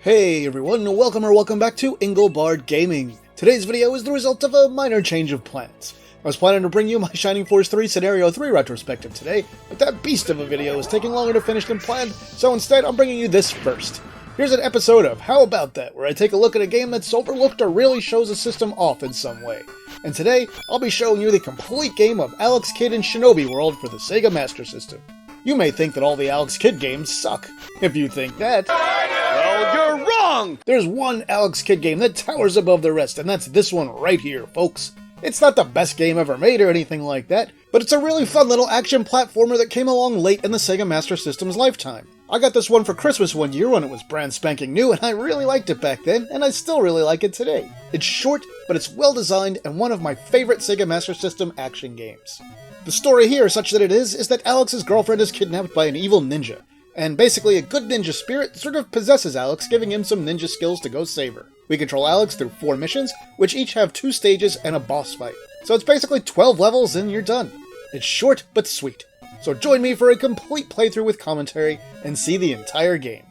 Hey everyone, welcome back to Engelbart Gaming. Today's video is the result of a minor change of plans. I was planning to bring you my Shining Force 3 Scenario 3 retrospective today, but that beast of a video is taking longer to finish than planned, so instead I'm bringing you this first. Here's an episode of How About That, where I take a look at a game that's overlooked or really shows a system off in some way. And today, I'll be showing you the complete game of Alex Kidd in Shinobi World for the Sega Master System. You may think that all the Alex Kidd games suck. If you think that, well, you're wrong! There's one Alex Kidd game that towers above the rest, and that's this one right here, folks. It's not the best game ever made or anything like that, but it's a really fun little action platformer that came along late in the Sega Master System's lifetime. I got this one for Christmas one year when it was brand spanking new, and I really liked it back then, and I still really like it today. It's short, but it's well designed, and one of my favorite Sega Master System action games. The story here, such that it is that Alex's girlfriend is kidnapped by an evil ninja, and basically a good ninja spirit sort of possesses Alex, giving him some ninja skills to go save her. We control Alex through 4 missions, which each have 2 stages and a boss fight. So it's basically 12 levels and you're done. It's short but sweet. So join me for a complete playthrough with commentary and see the entire game.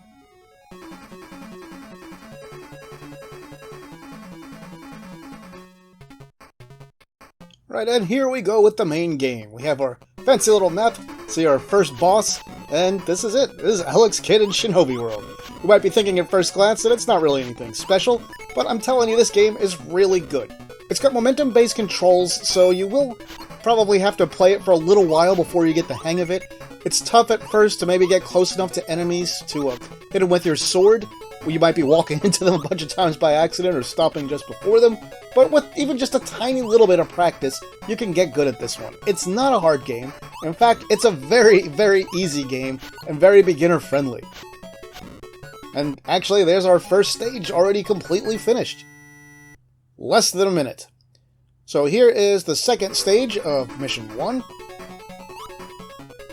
Right, and here we go with the main game. We have our fancy little map, see our first boss, and this is it. This is Alex Kidd in Shinobi World. You might be thinking at first glance that it's not really anything special, but I'm telling you, this game is really good. It's got momentum-based controls, so you will probably have to play it for a little while before you get the hang of it. It's tough at first to maybe get close enough to enemies to hit them with your sword. You might be walking into them a bunch of times by accident or stopping just before them, but with even just a tiny little bit of practice, you can get good at this one. It's not a hard game. In fact, it's a very, very easy game and very beginner-friendly. And actually, there's our first stage already completely finished. Less than a minute. So here is the second stage of Mission 1.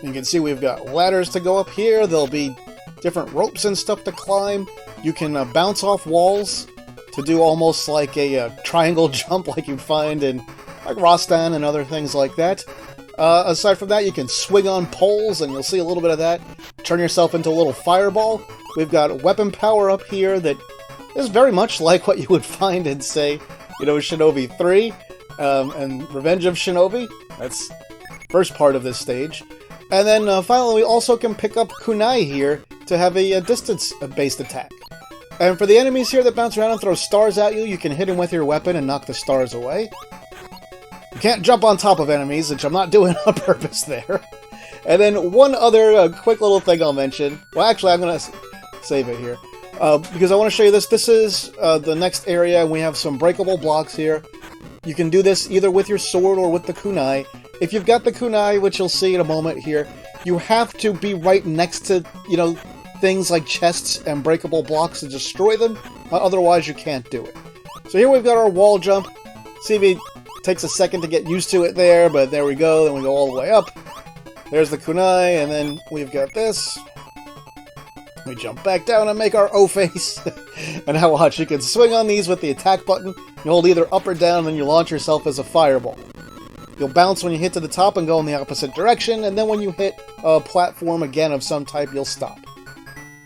You can see we've got ladders to go up here. There'll be different ropes and stuff to climb. You can bounce off walls to do almost like a triangle jump like you find in like Rostan and other things like that. Aside from that, you can swing on poles, and you'll see a little bit of that. Turn yourself into a little fireball. We've got weapon power up here that is very much like what you would find in, say, Shinobi 3 and Revenge of Shinobi. That's the first part of this stage. And then finally, we also can pick up kunai here to have a distance-based attack. And for the enemies here that bounce around and throw stars at you, you can hit them with your weapon and knock the stars away. You can't jump on top of enemies, which I'm not doing on purpose there. And then one other quick little thing I'll mention. Well, actually, I'm going to save it here. Because I want to show you this. This is the next area, and we have some breakable blocks here. You can do this either with your sword or with the kunai. If you've got the kunai, which you'll see in a moment here, you have to be right next to, things like chests and breakable blocks to destroy them. Otherwise, you can't do it. So here we've got our wall jump. See if it takes a second to get used to it there, but there we go. Then we go all the way up. There's the kunai, and then we've got this. We jump back down and make our O-face. And now watch, you can swing on these with the attack button. You hold either up or down, and then you launch yourself as a fireball. You'll bounce when you hit to the top and go in the opposite direction, and then when you hit a platform again of some type, you'll stop.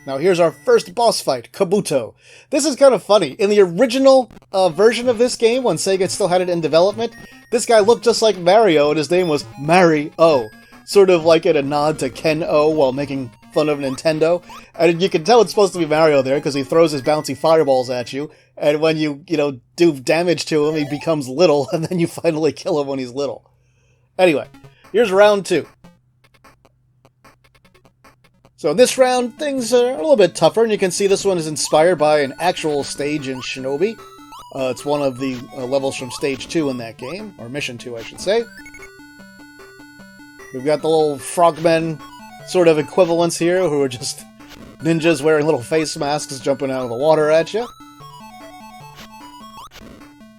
Now here's our first boss fight, Kabuto. This is kind of funny. In the original version of this game, when Sega still had it in development, this guy looked just like Mario, and his name was Mari-O. Sort of like in a nod to Ken-O while making fun of Nintendo. And you can tell it's supposed to be Mario there, because he throws his bouncy fireballs at you, and when you, do damage to him, he becomes little, and then you finally kill him when he's little. Anyway, here's round 2. So in this round, things are a little bit tougher, and you can see this one is inspired by an actual stage in Shinobi. It's one of the levels from Stage 2 in that game, or Mission 2, I should say. We've got the little frogmen sort of equivalents here, who are just ninjas wearing little face masks jumping out of the water at you.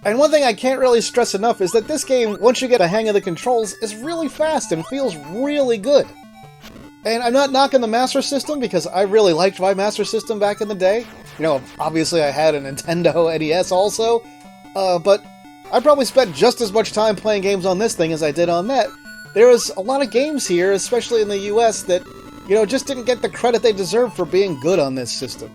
And one thing I can't really stress enough is that this game, once you get a hang of the controls, is really fast and feels really good. And I'm not knocking the Master System, because I really liked my Master System back in the day. Obviously I had a Nintendo NES also, but I probably spent just as much time playing games on this thing as I did on that. There was a lot of games here, especially in the US, that, just didn't get the credit they deserve for being good on this system.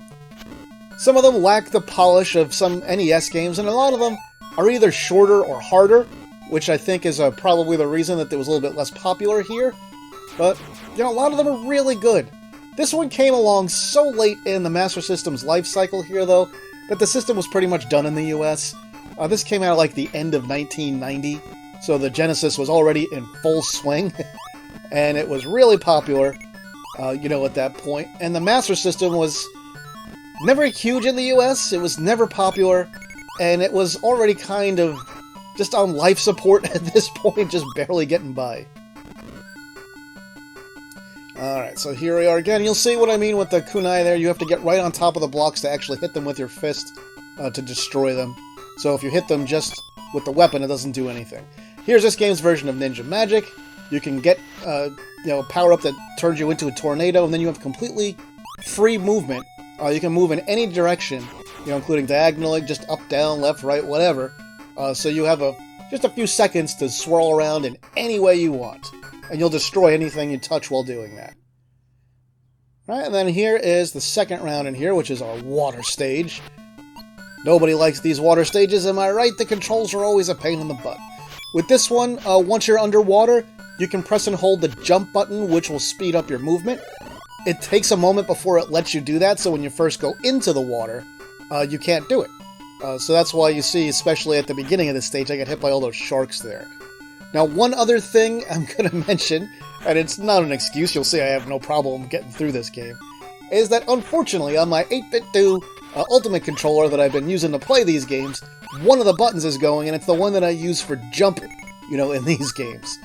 Some of them lack the polish of some NES games, and a lot of them are either shorter or harder, which I think is probably the reason that it was a little bit less popular here. But, you know, a lot of them are really good. This one came along so late in the Master System's life cycle here, though, that the system was pretty much done in the US. This came out like the end of 1990, so the Genesis was already in full swing, and it was really popular, you know, at that point. And the Master System was never huge in the US, it was never popular, and it was already kind of just on life support at this point, just barely getting by. Alright, so here we are again. You'll see what I mean with the kunai there. You have to get right on top of the blocks to actually hit them with your fist to destroy them. So if you hit them just with the weapon, it doesn't do anything. Here's this game's version of Ninja Magic. You can get you know, a power-up that turns you into a tornado, and then you have completely free movement. You can move in any direction, you know, including diagonally, just up, down, left, right, whatever. So you have just a few seconds to swirl around in any way you want. And you'll destroy anything you touch while doing that. Right, and then here is the second round in here, which is our water stage. Nobody likes these water stages, am I right? The controls are always a pain in the butt. With this one, once you're underwater, you can press and hold the jump button, which will speed up your movement. It takes a moment before it lets you do that, so when you first go into the water, you can't do it. So that's why you see, especially at the beginning of this stage, I get hit by all those sharks there. Now, one other thing I'm going to mention, and it's not an excuse, you'll see I have no problem getting through this game, is that unfortunately on my 8-bit-do Ultimate controller that I've been using to play these games, one of the buttons is going, and it's the one that I use for jumping, you know, in these games.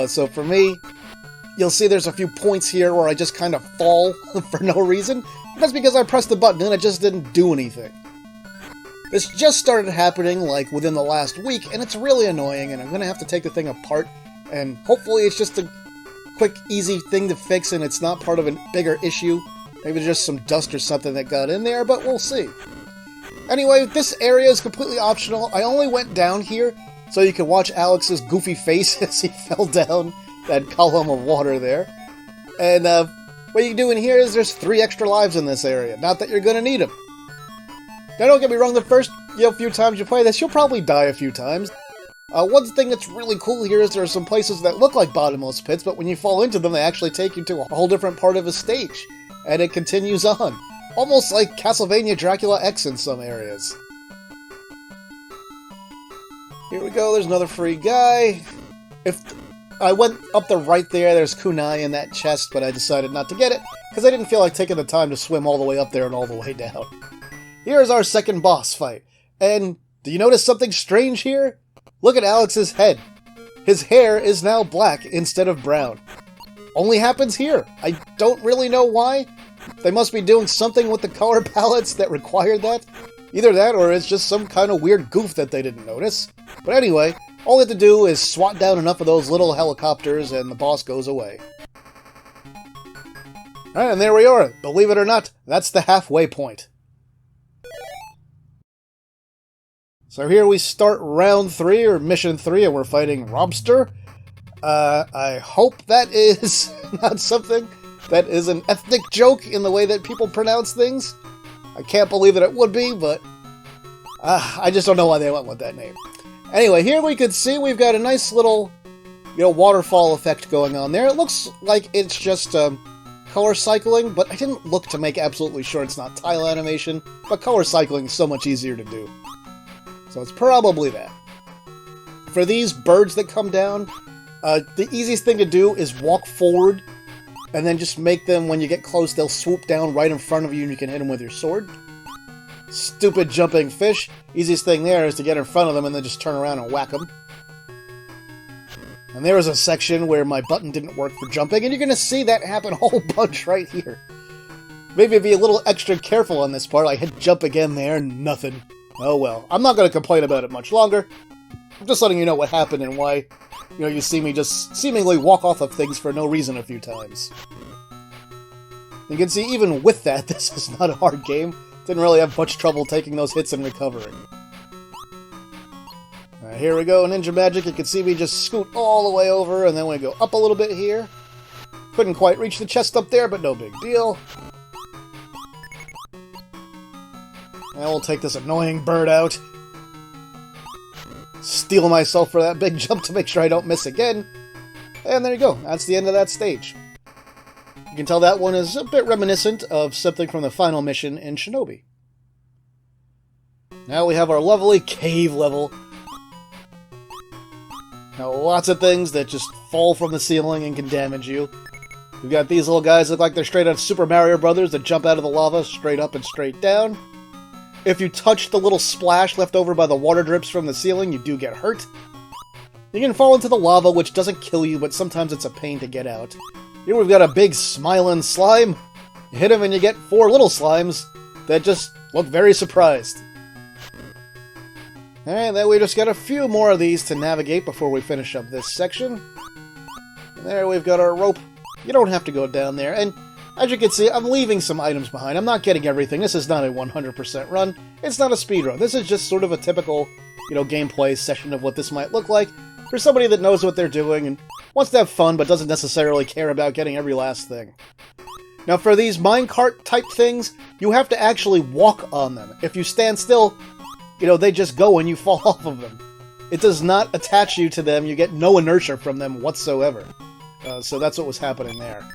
So for me, you'll see there's a few points here where I just kind of fall for no reason. That's because I pressed the button and it just didn't do anything. This just started happening, like, within the last week, and it's really annoying, and I'm going to have to take the thing apart, and hopefully it's just a quick, easy thing to fix, and it's not part of a bigger issue. Maybe just some dust or something that got in there, but we'll see. Anyway, this area is completely optional. I only went down here so you can watch Alex's goofy face as he fell down that column of water there. And what you can do in here is there's 3 extra lives in this area. Not that you're going to need them. Now, don't get me wrong, the first few times you play this, you'll probably die a few times. One thing that's really cool here is there are some places that look like bottomless pits, but when you fall into them, they actually take you to a whole different part of a stage. And it continues on. Almost like Castlevania Dracula X in some areas. Here we go, there's another free guy. If I went up the right there's kunai in that chest, but I decided not to get it, because I didn't feel like taking the time to swim all the way up there and all the way down. Here's our second boss fight. And do you notice something strange here? Look at Alex's head. His hair is now black instead of brown. Only happens here. I don't really know why. They must be doing something with the color palettes that required that. Either that or it's just some kind of weird goof that they didn't notice. But anyway, all you have to do is swat down enough of those little helicopters and the boss goes away. Alright, and there we are. Believe it or not, that's the halfway point. So here we start round 3, or mission 3, and we're fighting Robster. I hope that is not something that is an ethnic joke in the way that people pronounce things. I can't believe that it would be, but I just don't know why they went with that name. Anyway, here we can see we've got a nice little, waterfall effect going on there. It looks like it's just color cycling, but I didn't look to make absolutely sure it's not tile animation, but color cycling is so much easier to do. So it's probably that. For these birds that come down, the easiest thing to do is walk forward, and then just make them, when you get close, they'll swoop down right in front of you and you can hit them with your sword. Stupid jumping fish. Easiest thing there is to get in front of them and then just turn around and whack them. And there was a section where my button didn't work for jumping, and you're going to see that happen a whole bunch right here. Maybe be a little extra careful on this part. I hit jump again there, nothing. Oh well. I'm not going to complain about it much longer. I'm just letting you know what happened and why, you see me just seemingly walk off of things for no reason a few times. You can see even with that, this is not a hard game. Didn't really have much trouble taking those hits and recovering. Here we go, Ninja Magic. You can see me just scoot all the way over, and then we go up a little bit here. Couldn't quite reach the chest up there, but no big deal. And we'll take this annoying bird out. Steel myself for that big jump to make sure I don't miss again. And there you go. That's the end of that stage. You can tell that one is a bit reminiscent of something from the final mission in Shinobi. Now we have our lovely cave level. Now lots of things that just fall from the ceiling and can damage you. We've got these little guys that look like they're straight out of Super Mario Brothers that jump out of the lava straight up and straight down. If you touch the little splash left over by the water drips from the ceiling, you do get hurt. You can fall into the lava, which doesn't kill you, but sometimes it's a pain to get out. Here we've got a big smiling slime. You hit him and you get 4 little slimes that just look very surprised. And then we just got a few more of these to navigate before we finish up this section. And there we've got our rope. You don't have to go down there, and as you can see, I'm leaving some items behind. I'm not getting everything. This is not a 100% run. It's not a speedrun. This is just sort of a typical, gameplay session of what this might look like for somebody that knows what they're doing and wants to have fun but doesn't necessarily care about getting every last thing. Now for these minecart type things, you have to actually walk on them. If you stand still, they just go and you fall off of them. It does not attach you to them. You get no inertia from them whatsoever. So that's what was happening there.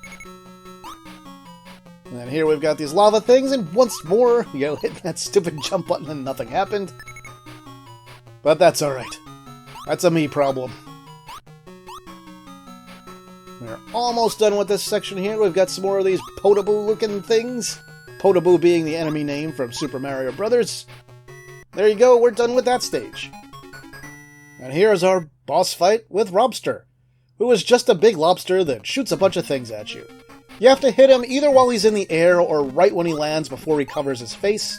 And then here we've got these lava things, and once more, hit that stupid jump button and nothing happened. But that's alright. That's a me problem. We're almost done with this section here. We've got some more of these Potable-looking things. Potable being the enemy name from Super Mario Brothers. There you go, we're done with that stage. And here's our boss fight with Robster, who is just a big lobster that shoots a bunch of things at you. You have to hit him either while he's in the air or right when he lands before he covers his face.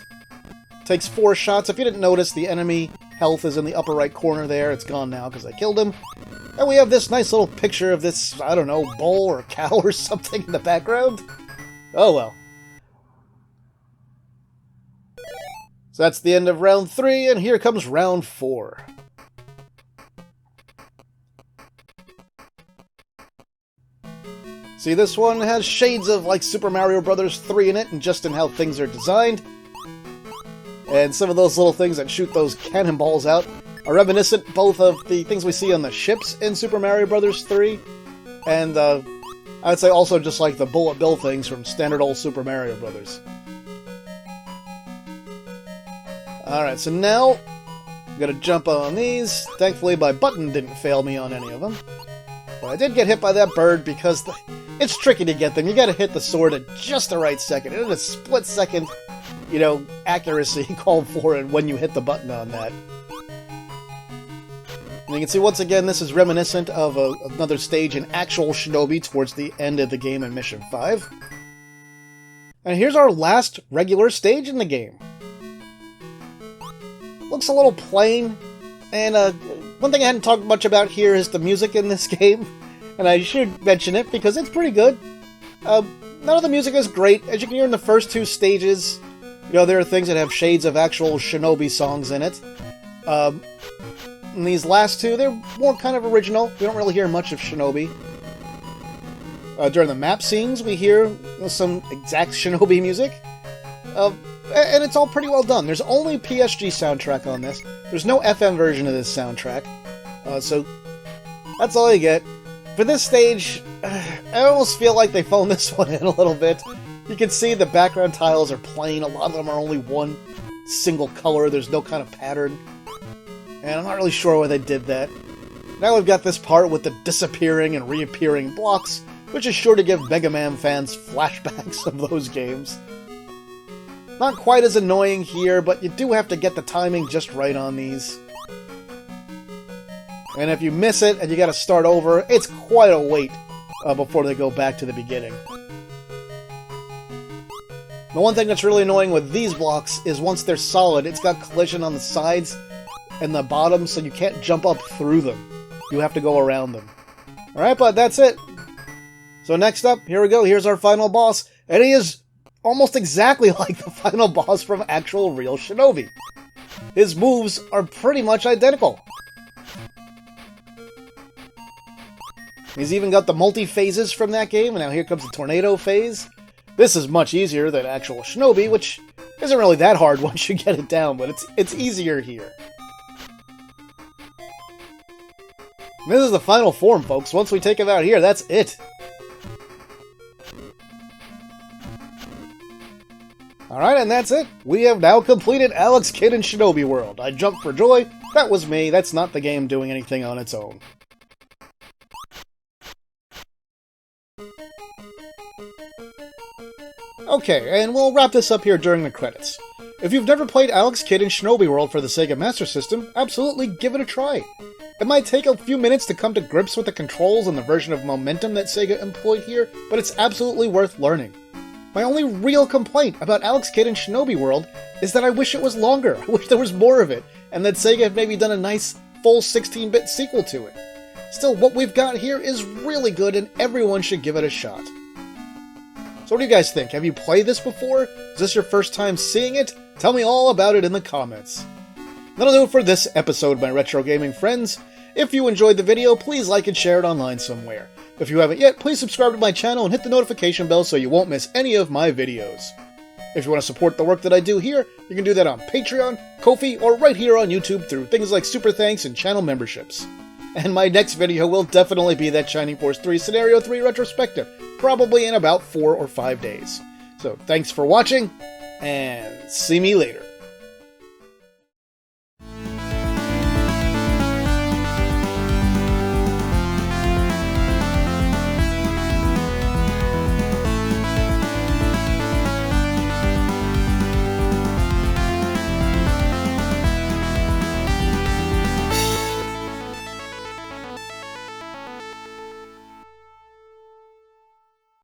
Takes 4 shots. If you didn't notice, the enemy health is in the upper right corner there. It's gone now because I killed him. And we have this nice little picture of this, I don't know, bull or cow or something in the background. Oh well. So that's the end of round 3, and here comes round 4. See, this one has shades of, like, Super Mario Bros. 3 in it, and just in how things are designed. And some of those little things that shoot those cannonballs out are reminiscent both of the things we see on the ships in Super Mario Bros. 3, and, I'd say also just like the bullet bill things from standard old Super Mario Bros. Alright, so now, I'm gonna jump on these. Thankfully, my button didn't fail me on any of them. But I did get hit by that bird because it's tricky to get them. You gotta hit the sword at just the right second. And in a split second, accuracy called for it when you hit the button on that. And you can see, once again, this is reminiscent of another stage in actual Shinobi towards the end of the game in Mission 5. And here's our last regular stage in the game. Looks a little plain, and one thing I hadn't talked much about here is the music in this game, and I should mention it because it's pretty good. None of the music is great. As you can hear in the first 2 stages, there are things that have shades of actual Shinobi songs in it. And these last 2, they're more kind of original. We don't really hear much of Shinobi. During the map scenes, we hear some exact Shinobi music. And it's all pretty well done. There's only PSG soundtrack on this. There's no FM version of this soundtrack. So that's all you get. For this stage, I almost feel like they phoned this one in a little bit. You can see the background tiles are plain. A lot of them are only one single color. There's no kind of pattern. And I'm not really sure why they did that. Now we've got this part with the disappearing and reappearing blocks, which is sure to give Mega Man fans flashbacks of those games. Not quite as annoying here, but you do have to get the timing just right on these. And if you miss it and you gotta start over, it's quite a wait before they go back to the beginning. The one thing that's really annoying with these blocks is once they're solid, it's got collision on the sides and the bottom, so you can't jump up through them. You have to go around them. Alright, but that's it. So next up, here we go, here's our final boss, and he is almost exactly like the final boss from actual real Shinobi. His moves are pretty much identical. He's even got the multi-phases from that game, and now here comes the tornado phase. This is much easier than actual Shinobi, which Isn't really that hard once you get it down, but it's easier here. And this is the final form, folks. Once we take him out here, that's it. Alright, and that's it. We have now completed Alex Kidd in Shinobi World. I jumped for joy. That was me. That's not the game doing anything on its own. Okay, and we'll wrap this up here during the credits. If you've never played Alex Kidd in Shinobi World for the Sega Master System, absolutely give it a try. It might take a few minutes to come to grips with the controls and the version of momentum that Sega employed here, but it's absolutely worth learning. My only real complaint about Alex Kidd in Shinobi World is that I wish it was longer. I wish there was more of it, and that Sega had maybe done a nice, full 16-bit sequel to it. Still, what we've got here is really good, and everyone should give it a shot. So what do you guys think? Have you played this before? Is this your first time seeing it? Tell me all about it in the comments. That'll do it for this episode, my retro gaming friends. If you enjoyed the video, please like and share it online somewhere. If you haven't yet, please subscribe to my channel and hit the notification bell so you won't miss any of my videos. If you want to support the work that I do here, you can do that on Patreon, Ko-fi, or right here on YouTube through things like Super Thanks and channel memberships. And my next video will definitely be that Shining Force 3 Scenario 3 retrospective, probably in about 4 or 5 days. So thanks for watching, and see me later.